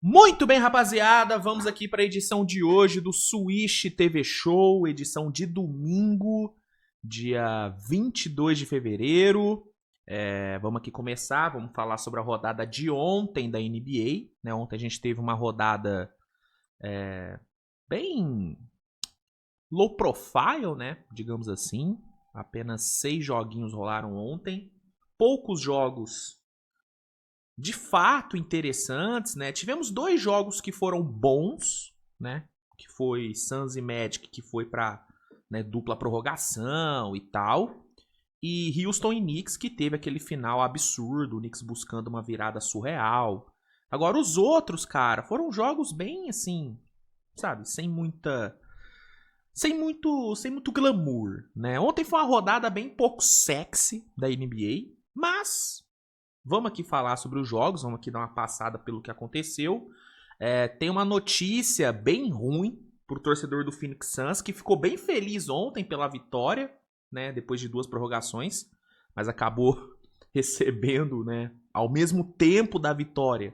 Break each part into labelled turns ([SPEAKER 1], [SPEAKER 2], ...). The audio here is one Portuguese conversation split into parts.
[SPEAKER 1] Muito bem, rapaziada, vamos aqui para a edição de hoje do Swish TV Show, edição de domingo, dia 22 de fevereiro. Vamos aqui começar, vamos falar sobre a rodada de ontem da NBA. Né? Ontem a gente teve uma rodada bem low profile, né? Digamos assim. Apenas 6 joguinhos rolaram ontem. Poucos jogos de fato interessantes, né? Tivemos 2 jogos que foram bons, né? Que foi Suns e Magic, que foi para dupla prorrogação e tal. E Houston e Knicks, que teve aquele final absurdo, o Knicks buscando uma virada surreal. Agora os outros, cara, foram jogos bem assim, sabe, sem muito glamour, né? Ontem foi uma rodada bem pouco sexy da NBA, mas vamos aqui falar sobre os jogos, vamos aqui dar uma passada pelo que aconteceu. Tem uma notícia bem ruim pro torcedor do Phoenix Suns, que ficou bem feliz ontem pela vitória, né, depois de 2 prorrogações, mas acabou recebendo, né, ao mesmo tempo da vitória,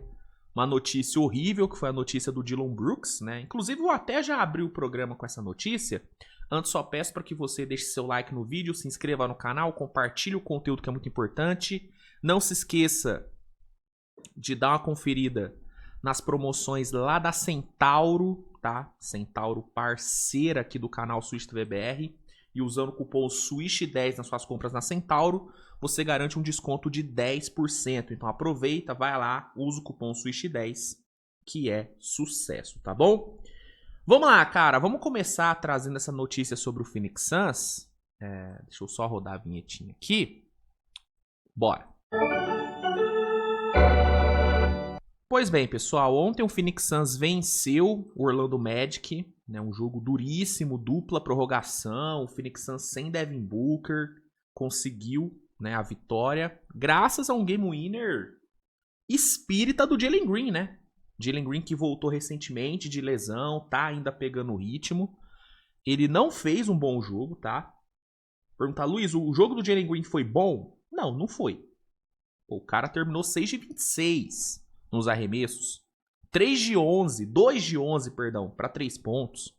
[SPEAKER 1] uma notícia horrível, que foi a notícia do Dillon Brooks, né? Inclusive eu até já abri o programa com essa notícia. Antes só peço para que você deixe seu like no vídeo, se inscreva no canal, compartilhe o conteúdo que é muito importante. Não se esqueça de dar uma conferida nas promoções lá da Centauro, tá? Centauro parceira aqui do canal Swish TV BR. E usando o cupom SWISH10 nas suas compras na Centauro, você garante um desconto de 10%. Então aproveita, vai lá, usa o cupom SWISH10, que é sucesso, tá bom? Vamos lá, cara, vamos começar trazendo essa notícia sobre o Phoenix Suns. Deixa eu só rodar a vinhetinha aqui. Bora! Pois bem, pessoal, ontem o Phoenix Suns venceu o Orlando Magic, né, um jogo duríssimo, dupla prorrogação, o Phoenix Suns sem Devin Booker conseguiu, né, a vitória, graças a um game winner espírita do Jalen Green, né? Jalen Green que voltou recentemente de lesão, tá ainda pegando o ritmo. Ele não fez um bom jogo, tá? Perguntar, Luiz, o jogo do Jalen Green foi bom? Não, não foi. O cara terminou 6 de 26 nos arremessos. 3 de 11, 2 de 11, perdão, para 3 pontos.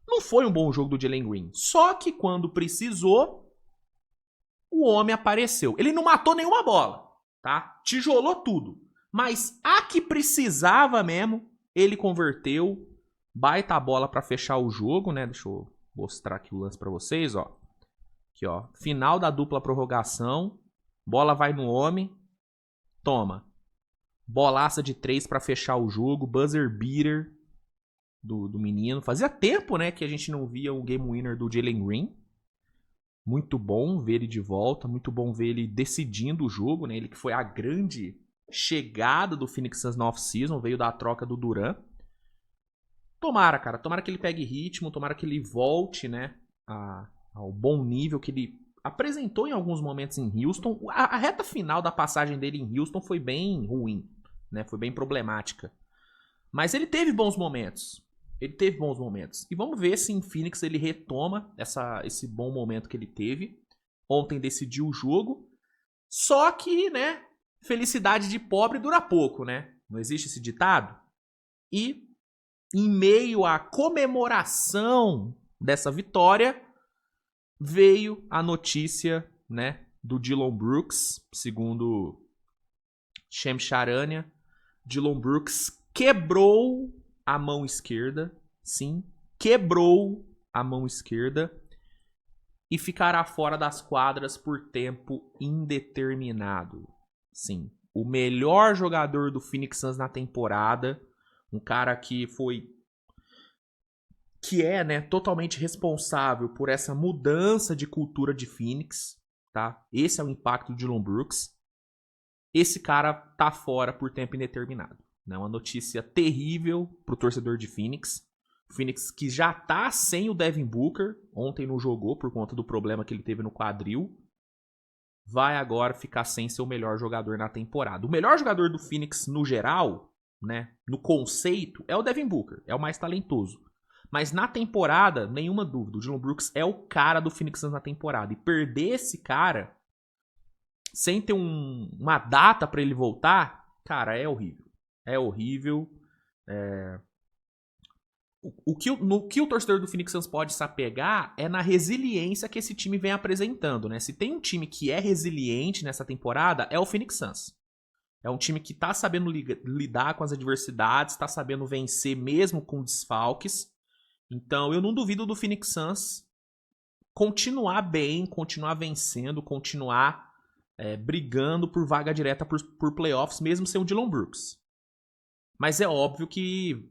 [SPEAKER 1] Não foi um bom jogo do Jalen Green. Só que quando precisou, o homem apareceu. Ele não matou nenhuma bola, tá? Tijolou tudo. Mas a que precisava mesmo, ele converteu. Baita bola para fechar o jogo, né? Deixa eu mostrar aqui o lance para vocês, ó. Aqui, ó. Final da dupla prorrogação. Bola vai no homem. Toma. Bolaça de 3 para fechar o jogo. Buzzer beater do menino. Fazia tempo, né, que a gente não via o game winner do Jalen Green. Muito bom ver ele de volta. Muito bom ver ele decidindo o jogo, né? Ele que foi a grande chegada do Phoenix Suns na off-season. Veio da troca do Durant. Tomara, cara. Tomara que ele pegue ritmo. Tomara que ele volte, né, ao bom nível que ele apresentou em alguns momentos em Houston. A reta final da passagem dele em Houston foi bem ruim, né? Foi bem problemática. Mas ele teve bons momentos. E vamos ver se em Phoenix ele retoma esse bom momento que ele teve. Ontem decidiu o jogo. Só que, né? Felicidade de pobre dura pouco, né? Não existe esse ditado? E em meio à comemoração dessa vitória, veio a notícia, né, do Dillon Brooks, segundo Shams Charania. Dillon Brooks quebrou a mão esquerda, sim, quebrou a mão esquerda e ficará fora das quadras por tempo indeterminado. Sim, o melhor jogador do Phoenix Suns na temporada, um cara que é, né, totalmente responsável por essa mudança de cultura de Phoenix, tá? Esse é o impacto do Dillon Brooks. Esse cara tá fora por tempo indeterminado, né? Uma notícia terrível pro torcedor de Phoenix. Phoenix que já tá sem o Devin Booker, ontem não jogou por conta do problema que ele teve no quadril. Vai agora ficar sem seu melhor jogador na temporada. O melhor jogador do Phoenix no geral, né, no conceito, é o Devin Booker, é o mais talentoso. Mas na temporada, nenhuma dúvida, o Dillon Brooks é o cara do Phoenix Suns na temporada. E perder esse cara sem ter uma data pra ele voltar, cara, é horrível. É horrível. No que o torcedor do Phoenix Suns pode se apegar é na resiliência que esse time vem apresentando, né? Se tem um time que é resiliente nessa temporada, é o Phoenix Suns. É um time que tá sabendo lidar com as adversidades, tá sabendo vencer mesmo com desfalques. Então eu não duvido do Phoenix Suns continuar bem, continuar vencendo, continuar brigando por vaga direta por playoffs, mesmo sem o Dillon Brooks. Mas é óbvio que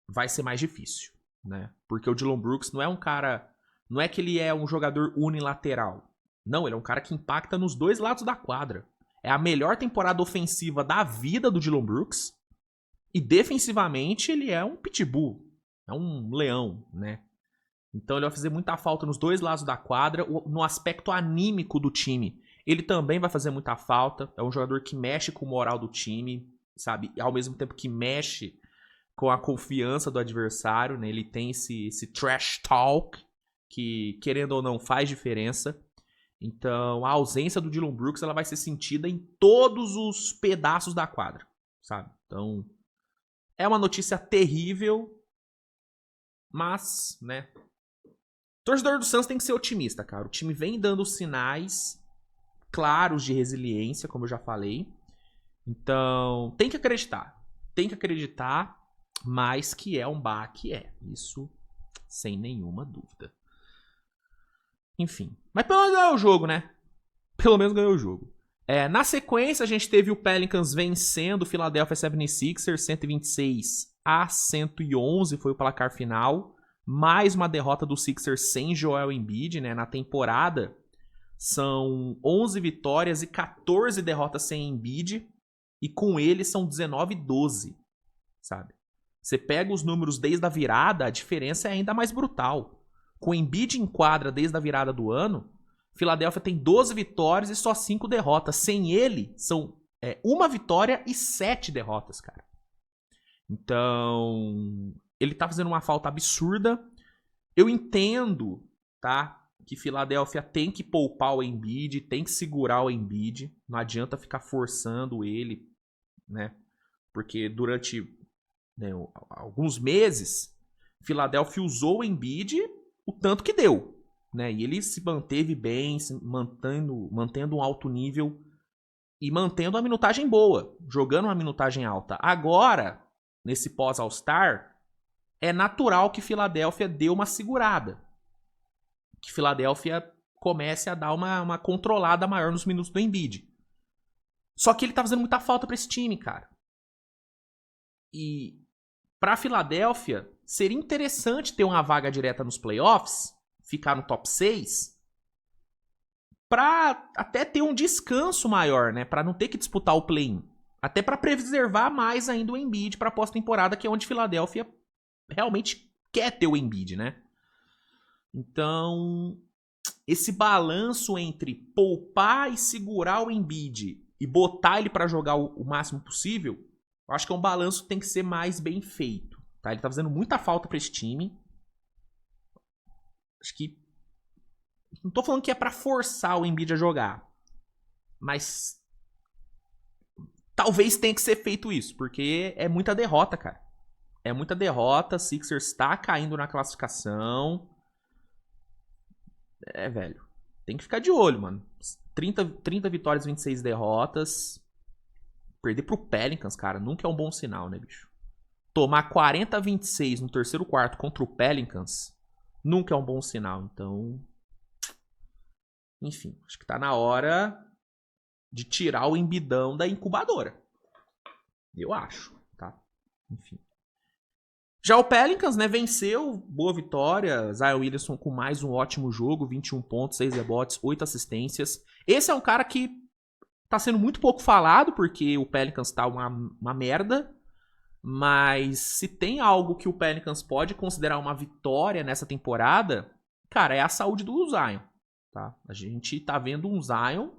[SPEAKER 1] vai ser mais difícil, né? Porque o Dillon Brooks não é um cara... Não é que ele é um jogador unilateral. Não, ele é um cara que impacta nos dois lados da quadra. É a melhor temporada ofensiva da vida do Dillon Brooks. E defensivamente ele é um pitbull. É um leão, né? Então ele vai fazer muita falta nos dois lados da quadra. No aspecto anímico do time, ele também vai fazer muita falta. É um jogador que mexe com o moral do time, sabe? E ao mesmo tempo que mexe com a confiança do adversário, né? Ele tem esse trash talk que, querendo ou não, faz diferença. Então, a ausência do Dillon Brooks ela vai ser sentida em todos os pedaços da quadra, sabe? Então, é uma notícia terrível, mas, né? O torcedor do Suns tem que ser otimista, cara. O time vem dando sinais claros de resiliência, como eu já falei. Então, tem que acreditar. Tem que acreditar, mas que é um baque, isso sem nenhuma dúvida. Enfim. Mas pelo menos ganhou o jogo, né? Pelo menos ganhou o jogo. Na sequência, a gente teve o Pelicans vencendo o Philadelphia 76ers, 126-111 foi o placar final. Mais uma derrota do Sixers sem Joel Embiid, né? Na temporada, são 11 vitórias e 14 derrotas sem Embiid. E com ele são 19-12, sabe? Você pega os números desde a virada, a diferença é ainda mais brutal. Com o Embiid em quadra desde a virada do ano, Philadelphia tem 12 vitórias e só 5 derrotas. Sem ele, são 1 vitória e 7 derrotas, cara. Então, ele tá fazendo uma falta absurda. Eu entendo, tá? Que Philadelphia tem que poupar o Embiid, tem que segurar o Embiid. Não adianta ficar forçando ele, né? Porque durante alguns meses, Philadelphia usou o Embiid o tanto que deu, né? E ele se manteve bem, mantendo um alto nível e mantendo uma minutagem boa, jogando uma minutagem alta. Agora, nesse pós-All-Star, é natural que Philadelphia dê uma segurada. Que Philadelphia comece a dar uma controlada maior nos minutos do Embiid. Só que ele tá fazendo muita falta pra esse time, cara. E pra Philadelphia, seria interessante ter uma vaga direta nos playoffs, ficar no top 6, pra até ter um descanso maior, né? Pra não ter que disputar o play-in. Até pra preservar mais ainda o Embiid pra pós-temporada, que é onde Philadelphia realmente quer ter o Embiid, né? Então, esse balanço entre poupar e segurar o Embiid e botar ele pra jogar o máximo possível, eu acho que é um balanço que tem que ser mais bem feito. Tá? Ele tá fazendo muita falta pra esse time. Acho que... Não tô falando que é pra forçar o Embiid a jogar. Mas... talvez tenha que ser feito isso. Porque é muita derrota, cara. É muita derrota. Sixers tá caindo na classificação. Velho. Tem que ficar de olho, mano. 30 vitórias, 26 derrotas. Perder pro Pelicans, cara, nunca é um bom sinal, né, bicho? Tomar 40-26 no terceiro quarto contra o Pelicans nunca é um bom sinal. Então, enfim, acho que tá na hora de tirar o Embidão da incubadora. Eu acho, tá? Enfim. Já o Pelicans, né, venceu, boa vitória. Zion Williamson com mais um ótimo jogo, 21 pontos, 6 rebotes, 8 assistências. Esse é um cara que tá sendo muito pouco falado, porque o Pelicans tá uma merda. Mas se tem algo que o Pelicans pode considerar uma vitória nessa temporada, cara, é a saúde do Zion, tá? A gente tá vendo um Zion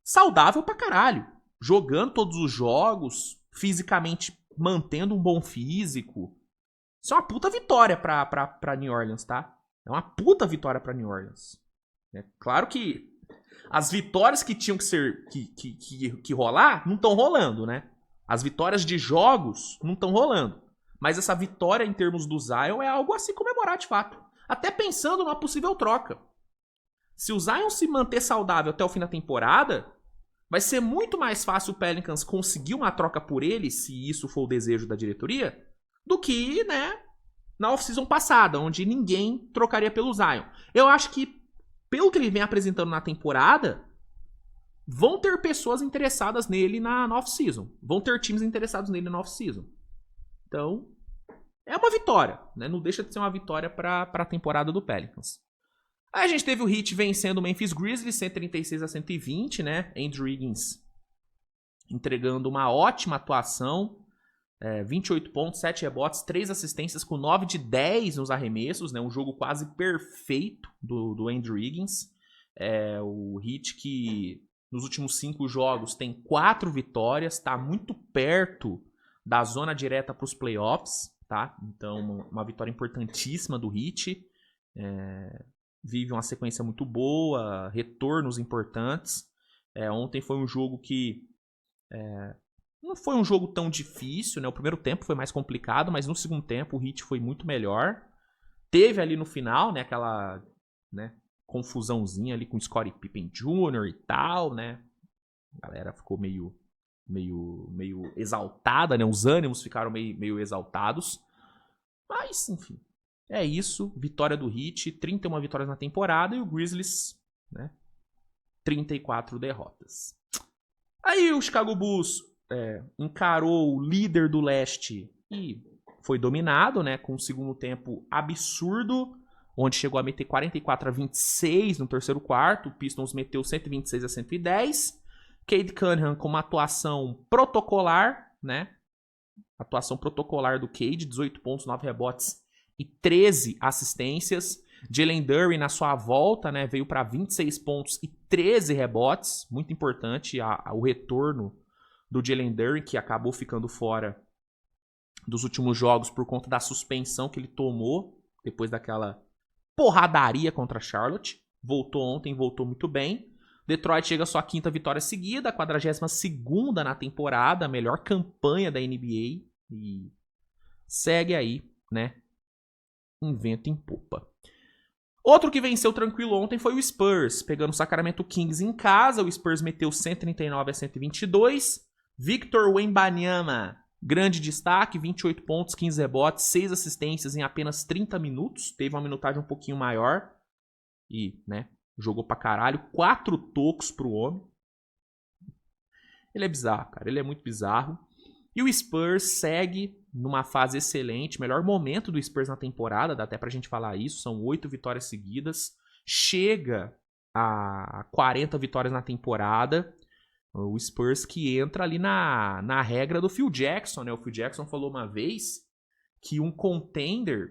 [SPEAKER 1] saudável pra caralho. Jogando todos os jogos, fisicamente mantendo um bom físico. Isso é uma puta vitória pra New Orleans, tá? É uma puta vitória pra New Orleans. Claro que as vitórias que tinham que ser que rolar não estão rolando, né? As vitórias de jogos não estão rolando. Mas essa vitória em termos do Zion é algo a se comemorar de fato. Até pensando numa possível troca. Se o Zion se manter saudável até o fim da temporada, vai ser muito mais fácil o Pelicans conseguir uma troca por ele, se isso for o desejo da diretoria, do que, né, na off-season passada, onde ninguém trocaria pelo Zion. Eu acho que, pelo que ele vem apresentando na temporada, vão ter pessoas interessadas nele na off-season. Vão ter times interessados nele na off-season. Então, é uma vitória, né? Não deixa de ser uma vitória para a temporada do Pelicans. Aí a gente teve o Heat vencendo o Memphis Grizzlies, 136-120, né? Andrew Wiggins entregando uma ótima atuação. 28 pontos, 7 rebotes, 3 assistências com 9 de 10 nos arremessos, né? Um jogo quase perfeito do Andrew Wiggins. O Heat que nos últimos 5 jogos tem 4 vitórias, está muito perto da zona direta para os playoffs, tá? Então, uma vitória importantíssima do Heat. Vive uma sequência muito boa, retornos importantes. Ontem foi um jogo que não foi um jogo tão difícil, né? O primeiro tempo foi mais complicado, mas no segundo tempo o Heat foi muito melhor. Teve ali no final, né, aquela, né, confusãozinha ali com o Scottie Pippen Jr. e tal, né? A galera ficou meio exaltada, né? Os ânimos ficaram meio exaltados. Mas, enfim, é isso. Vitória do Heat, 31 vitórias na temporada e o Grizzlies, né, 34 derrotas. Aí o Chicago Bulls encarou o líder do leste e foi dominado, né, com um segundo tempo absurdo, onde chegou a meter 44-26 no terceiro quarto. O Pistons meteu 126-110. Cade Cunningham com uma atuação protocolar, né? Atuação protocolar do Cade, 18 pontos, 9 rebotes e 13 assistências. Jalen Duren na sua volta, né, veio para 26 pontos e 13 rebotes. Muito importante o retorno do Jalen Duren, que acabou ficando fora dos últimos jogos por conta da suspensão que ele tomou depois daquela porradaria contra Charlotte. Voltou ontem, voltou muito bem. Detroit chega à sua 5ª vitória seguida, a 42ª na temporada, a melhor campanha da NBA. E segue aí, né, invento em popa. Outro que venceu tranquilo ontem foi o Spurs, pegando o Sacramento Kings em casa. O Spurs meteu 139-122. Victor Wembanyama, grande destaque, 28 pontos, 15 rebotes, 6 assistências em apenas 30 minutos. Teve uma minutagem um pouquinho maior e, né, jogou pra caralho. 4 tocos pro homem. Ele é bizarro, cara. Ele é muito bizarro. E o Spurs segue numa fase excelente. Melhor momento do Spurs na temporada. Dá até pra gente falar isso. São 8 vitórias seguidas. Chega a 40 vitórias na temporada. O Spurs que entra ali na regra do Phil Jackson, né? O Phil Jackson falou uma vez que um contender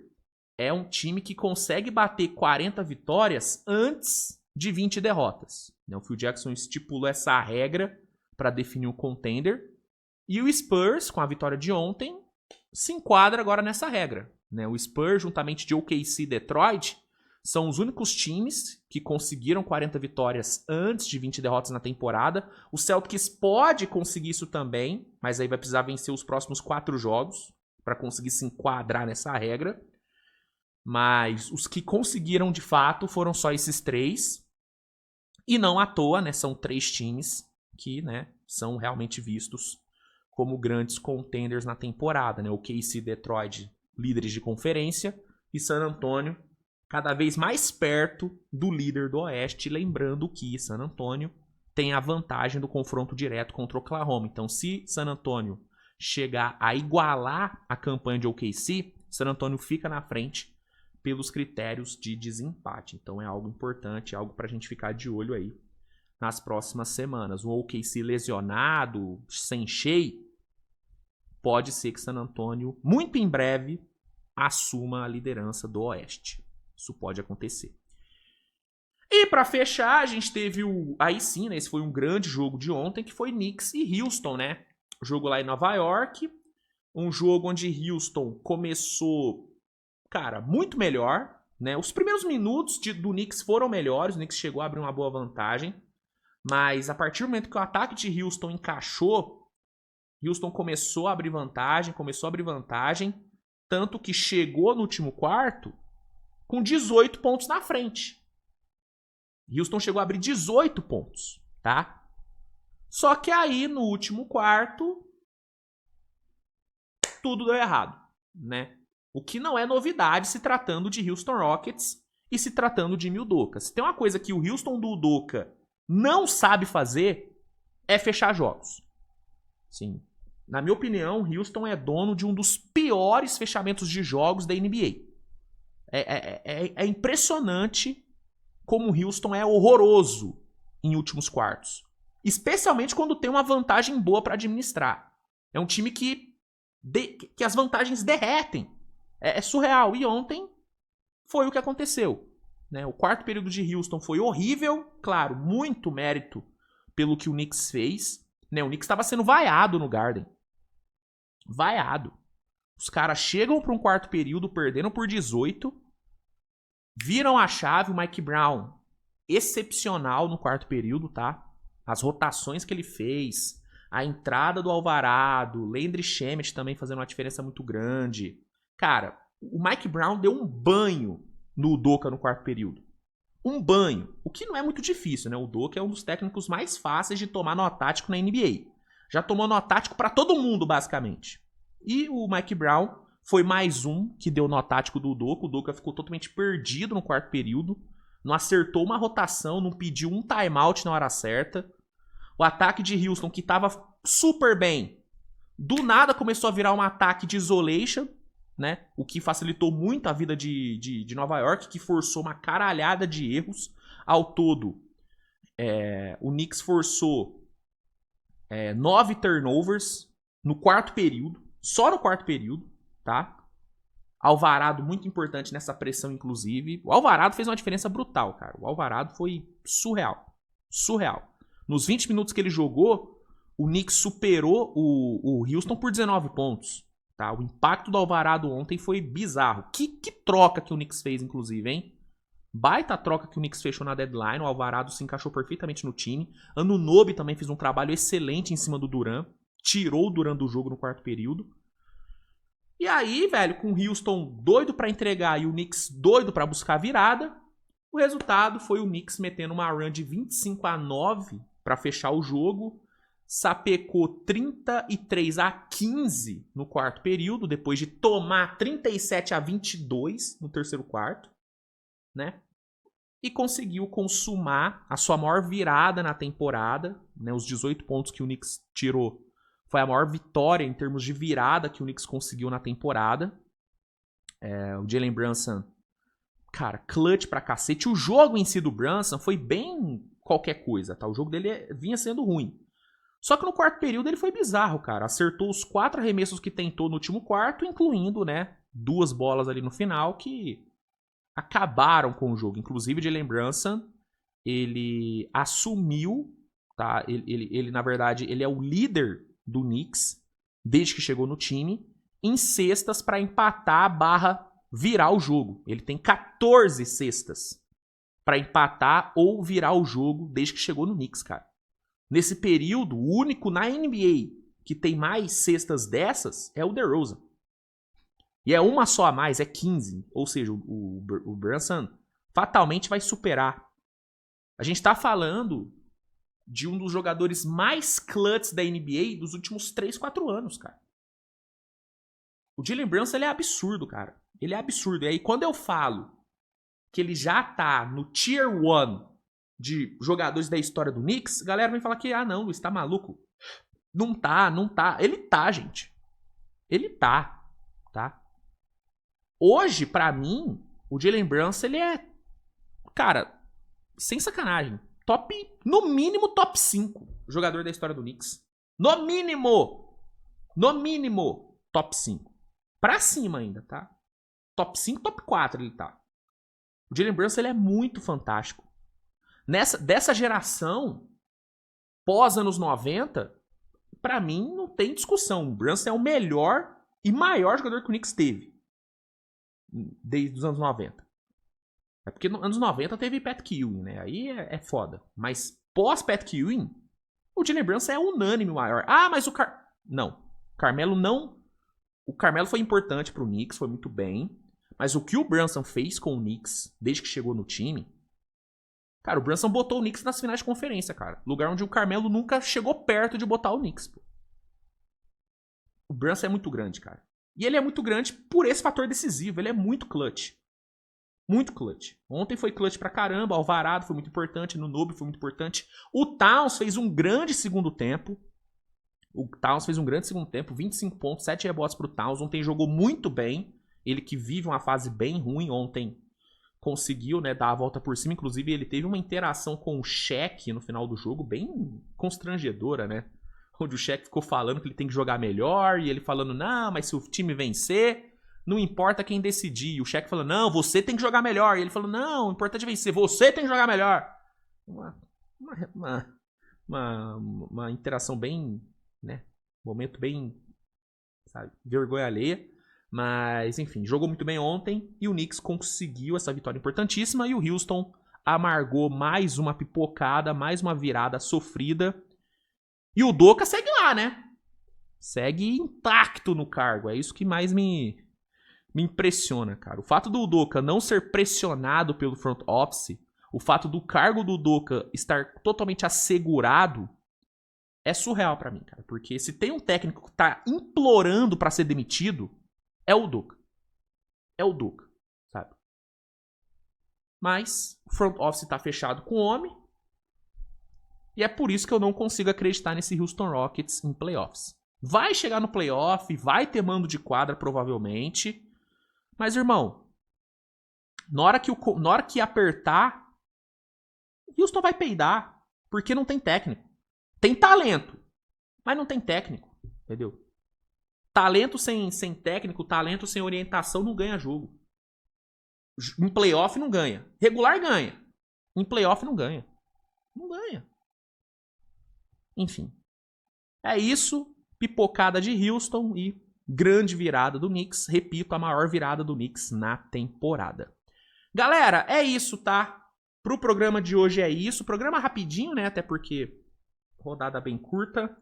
[SPEAKER 1] é um time que consegue bater 40 vitórias antes de 20 derrotas. O Phil Jackson estipulou essa regra para definir um contender. E o Spurs, com a vitória de ontem, se enquadra agora nessa regra. O Spurs, juntamente de OKC e Detroit, são os únicos times que conseguiram 40 vitórias antes de 20 derrotas na temporada. O Celtics pode conseguir isso também, mas aí vai precisar vencer os próximos 4 jogos para conseguir se enquadrar nessa regra. Mas os que conseguiram de fato foram só esses 3. E não à toa, né? São 3 times que, né, são realmente vistos como grandes contenders na temporada, né? O OKC e Detroit, líderes de conferência, e San Antonio cada vez mais perto do líder do Oeste, lembrando que San Antonio tem a vantagem do confronto direto contra o Oklahoma. Então, se San Antonio chegar a igualar a campanha de OKC, San Antonio fica na frente pelos critérios de desempate. Então, é algo importante, algo para a gente ficar de olho aí nas próximas semanas. O OKC lesionado, sem Shea, pode ser que San Antonio, muito em breve, assuma a liderança do Oeste. Isso pode acontecer. E para fechar, a gente teve aí sim, né, esse foi um grande jogo de ontem, que foi Knicks e Houston, né? O jogo lá em Nova York, um jogo onde Houston começou, cara, muito melhor, né? Os primeiros minutos do Knicks foram melhores, o Knicks chegou a abrir uma boa vantagem, mas a partir do momento que o ataque de Houston encaixou, Houston começou a abrir vantagem, Tanto que chegou no último quarto com 18 pontos na frente. Houston chegou a abrir 18 pontos, tá? Só que aí, no último quarto, tudo deu errado, né? O que não é novidade se tratando de Houston Rockets e se tratando de Ime Udoka. Se tem uma coisa que o Houston do Udoka não sabe fazer, é fechar jogos. Sim. Na minha opinião, Houston é dono de um dos piores fechamentos de jogos da NBA. É impressionante como o Houston é horroroso em últimos quartos. Especialmente quando tem uma vantagem boa para administrar. É um time que as vantagens derretem. É surreal. E ontem foi o que aconteceu. Né? O quarto período de Houston foi horrível. Claro, muito mérito pelo que o Knicks fez. Né? O Knicks estava sendo vaiado no Garden. Vaiado. Os caras chegam para um quarto período, perdendo por 18. Viram a chave. O Mike Brown, excepcional no quarto período, tá? As rotações que ele fez, a entrada do Alvarado, Landry Shamet também fazendo uma diferença muito grande. Cara, o Mike Brown deu um banho no Udoka no quarto período. Um banho. O que não é muito difícil, né? O Udoka é um dos técnicos mais fáceis de tomar nó tático na NBA. Já tomou nó tático pra todo mundo, basicamente. E o Mike Brown foi mais um que deu nó tático do Udoka. O Udoka ficou totalmente perdido no quarto período. Não acertou uma rotação, não pediu um timeout na hora certa. O ataque de Houston, que estava super bem, do nada começou a virar um ataque de isolation, né? O que facilitou muito a vida de Nova York, que forçou uma caralhada de erros. Ao todo, o Knicks forçou 9 turnovers no quarto período, só no quarto período, tá? Alvarado muito importante nessa pressão, inclusive. O Alvarado fez uma diferença brutal, cara. O Alvarado foi surreal. Surreal. Nos 20 minutos que ele jogou, o Knicks superou o Houston por 19 pontos. Tá? O impacto do Alvarado ontem foi bizarro. Que troca que o Knicks fez, inclusive, hein? Baita troca que o Knicks fechou na deadline. O Alvarado se encaixou perfeitamente no time. Anunoby também fez um trabalho excelente em cima do Duran. Tirou o Duran do jogo no quarto período. E aí, velho, com o Houston doido pra entregar e o Knicks doido pra buscar a virada, o resultado foi o Knicks metendo uma run de 25-9 pra fechar o jogo. Sapecou 33-15 no quarto período, depois de tomar 37-22 no terceiro quarto, né? E conseguiu consumar a sua maior virada na temporada, né? Os 18 pontos que o Knicks tirou foi a maior vitória em termos de virada que o Knicks conseguiu na temporada. O Jalen Brunson, cara, clutch pra cacete. O jogo em si do Brunson foi bem qualquer coisa, tá? O jogo dele vinha sendo ruim. Só que no quarto período ele foi bizarro, cara. Acertou os 4 arremessos que tentou no último quarto, incluindo, né, 2 bolas ali no final que acabaram com o jogo. Inclusive, o Jalen Brunson, ele assumiu, tá? Ele, na verdade, ele é o líder do Knicks desde que chegou no time em cestas para empatar / virar o jogo. Ele tem 14 cestas para empatar ou virar o jogo desde que chegou no Knicks, cara. Nesse período, o único na NBA que tem mais cestas dessas é o DeRozan. E é uma só a mais, é 15. Ou seja, o Brunson fatalmente vai superar. A gente tá falando de um dos jogadores mais clutch da NBA dos últimos 3, 4 anos, cara. O Jalen Brunson, ele é absurdo, cara. Ele é absurdo. E aí, quando eu falo que ele já tá no Tier 1 de jogadores da história do Knicks, a galera vem falar que, não, Luiz, tá maluco? Não tá. Ele tá, gente. Ele tá. Hoje, pra mim, o Jalen Brunson, ele é, cara, sem sacanagem, no mínimo top 5 jogador da história do Knicks. No mínimo, top 5. Pra cima ainda, tá? Top 5, top 4 ele tá. O Jalen Brunson, ele é muito fantástico. Dessa geração, pós anos 90, pra mim não tem discussão. O Brunson é o melhor e maior jogador que o Knicks teve desde os anos 90. É porque nos anos 90 teve Pat Ewing, né? Aí é foda. Mas pós Pat Ewing, o Jalen Brunson é unânime o maior. Mas o Não. O Carmelo não O Carmelo foi importante pro Knicks, foi muito bem. Mas o que o Brunson fez com o Knicks, desde que chegou no time... Cara, o Brunson botou o Knicks nas finais de conferência, cara. Lugar onde o Carmelo nunca chegou perto de botar o Knicks, pô. O Brunson é muito grande, cara. E ele é muito grande por esse fator decisivo. Ele é muito clutch. Muito clutch. Ontem foi clutch pra caramba. O Alvarado foi muito importante. No Noob foi muito importante. O Towns fez um grande segundo tempo. 25 pontos, 7 rebotes pro Towns. Ontem jogou muito bem. Ele que vive uma fase bem ruim. Ontem conseguiu, né, dar a volta por cima. Inclusive, ele teve uma interação com o Shaq no final do jogo bem constrangedora, né? Onde o Shaq ficou falando que ele tem que jogar melhor. E ele falando, não, mas se o time vencer, não importa quem decidir. E o Shaq falando, não, você tem que jogar melhor. E ele falou, não, o importante é vencer, você tem que jogar melhor. Uma interação bem, né, momento bem, sabe, vergonha alheia. Mas, enfim, jogou muito bem ontem e o Knicks conseguiu essa vitória importantíssima e o Houston amargou mais uma pipocada, mais uma virada sofrida. E o Udoka segue lá, né? Segue intacto no cargo. É isso que mais me impressiona, cara. O fato do Udoka não ser pressionado pelo front office, o fato do cargo do Udoka estar totalmente assegurado, é surreal pra mim, cara. Porque se tem um técnico que tá implorando pra ser demitido, é o Udoka. É o Udoka, sabe? Mas o front office tá fechado com o homem. E é por isso que eu não consigo acreditar nesse Houston Rockets em playoffs. Vai chegar no playoff, vai ter mando de quadra provavelmente. Mas, irmão, na hora que apertar, Houston vai peidar. Porque não tem técnico. Tem talento, mas não tem técnico. Entendeu? Talento sem técnico, talento sem orientação não ganha jogo. Em playoff não ganha. Regular ganha. Em playoff não ganha. Não ganha. Enfim. É isso. Pipocada de Houston e grande virada do Knicks. Repito, a maior virada do Knicks na temporada. Galera, é isso, tá? Pro programa de hoje é isso. Programa rapidinho, né? Até porque rodada bem curta.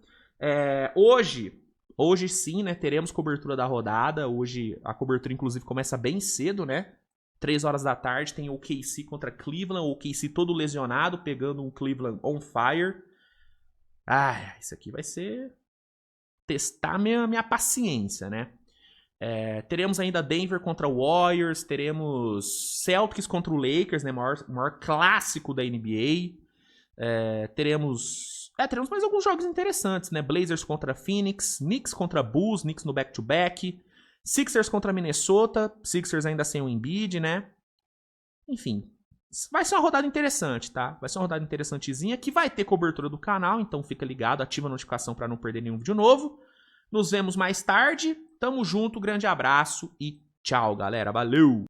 [SPEAKER 1] Hoje sim, né, teremos cobertura da rodada. Hoje a cobertura, inclusive, começa bem cedo, né? 3 horas da tarde tem o OKC contra Cleveland. O OKC todo lesionado, pegando um Cleveland on fire. Isso aqui vai ser... testar minha paciência, né? Teremos ainda Denver contra Warriors. Teremos Celtics contra o Lakers, né? Maior clássico da NBA. Teremos mais alguns jogos interessantes, né? Blazers contra Phoenix, Knicks contra Bulls, Knicks no back-to-back, Sixers contra Minnesota, Sixers ainda sem o Embiid, né? Enfim, vai ser uma rodada interessante, tá? Vai ser uma rodada interessantezinha que vai ter cobertura do canal, então fica ligado, ativa a notificação para não perder nenhum vídeo novo. Nos vemos mais tarde, tamo junto, grande abraço e tchau, galera, valeu!